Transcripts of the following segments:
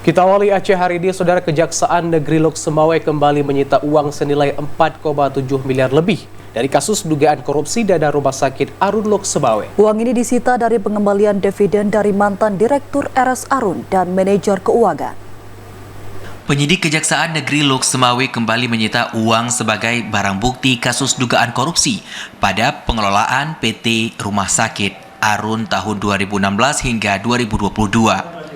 Kita awali Aceh hari ini, Saudara. Kejaksaan Negeri Lok Semawe kembali menyita uang senilai 4,7 miliar lebih dari kasus dugaan korupsi dana Rumah Sakit Arun Lok Semawe. Uang ini disita dari pengembalian dividen dari mantan Direktur RS Arun dan manajer keuangan. Penyidik Kejaksaan Negeri Lok Semawe kembali menyita uang sebagai barang bukti kasus dugaan korupsi pada pengelolaan PT Rumah Sakit Arun tahun 2016 hingga 2022.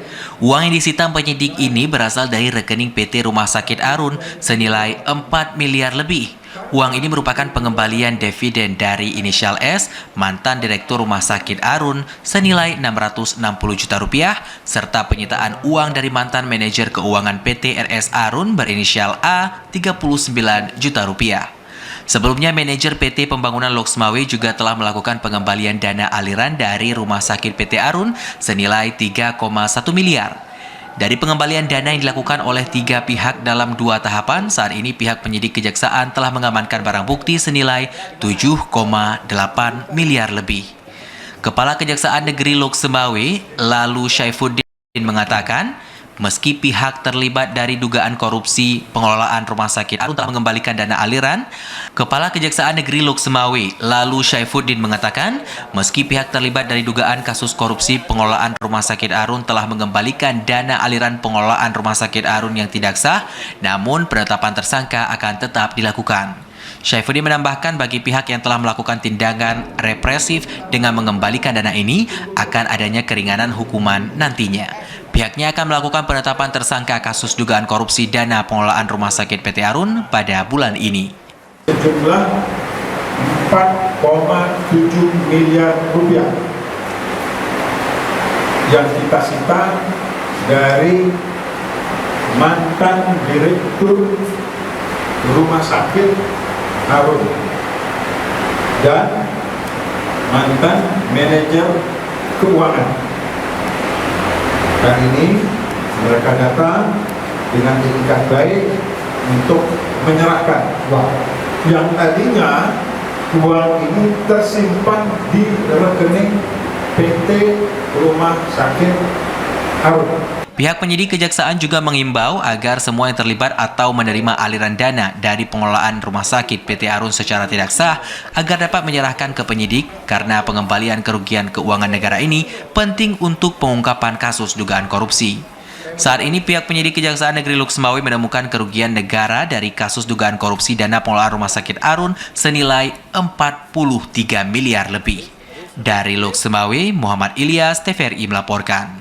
Uang yang disita penyidik ini berasal dari rekening PT Rumah Sakit Arun senilai 4 miliar lebih. Uang ini merupakan pengembalian dividen dari inisial S, mantan Direktur Rumah Sakit Arun, senilai 660 juta rupiah, serta penyitaan uang dari mantan manajer keuangan PT RS Arun berinisial A, 39 juta rupiah. Sebelumnya, manajer PT Pembangunan Lok Semawe juga telah melakukan pengembalian dana aliran dari Rumah Sakit PT Arun senilai 3,1 miliar. Dari pengembalian dana yang dilakukan oleh 3 pihak dalam 2 tahapan, saat ini pihak penyidik kejaksaan telah mengamankan barang bukti senilai 7,8 miliar lebih. Kepala Kejaksaan Negeri Lok Semawe, lalu Syaifuddin, mengatakan, meski pihak terlibat dari dugaan korupsi pengelolaan Rumah Sakit Arun telah mengembalikan dana aliran, Kepala Kejaksaan Negeri Lok Semawe, lalu Syaifuddin, mengatakan, meski pihak terlibat dari dugaan kasus korupsi pengelolaan Rumah Sakit Arun telah mengembalikan dana aliran pengelolaan Rumah Sakit Arun yang tidak sah, namun penetapan tersangka akan tetap dilakukan. Syaifuddin menambahkan bagi pihak yang telah melakukan tindakan represif dengan mengembalikan dana ini, akan adanya keringanan hukuman nantinya. Pihaknya akan melakukan penetapan tersangka kasus dugaan korupsi dana pengelolaan Rumah Sakit PT Arun pada bulan ini. Sejumlah 4,7 miliar rupiah yang kita sita dari mantan Direktur Rumah Sakit Arun dan mantan manajer keuangan. Hari ini mereka datang dengan itikat baik untuk menyerahkan uang yang tadinya uang ini tersimpan di rekening PT Rumah Sakit Arun. Pihak penyidik kejaksaan juga mengimbau agar semua yang terlibat atau menerima aliran dana dari pengelolaan Rumah Sakit PT Arun secara tidak sah agar dapat menyerahkan ke penyidik karena pengembalian kerugian keuangan negara ini penting untuk pengungkapan kasus dugaan korupsi. Saat ini pihak penyidik Kejaksaan Negeri Lok Semawe menemukan kerugian negara dari kasus dugaan korupsi dana pengelolaan Rumah Sakit Arun senilai 43 miliar lebih. Dari Lok Semawe, Muhammad Ilyas, TVRI melaporkan.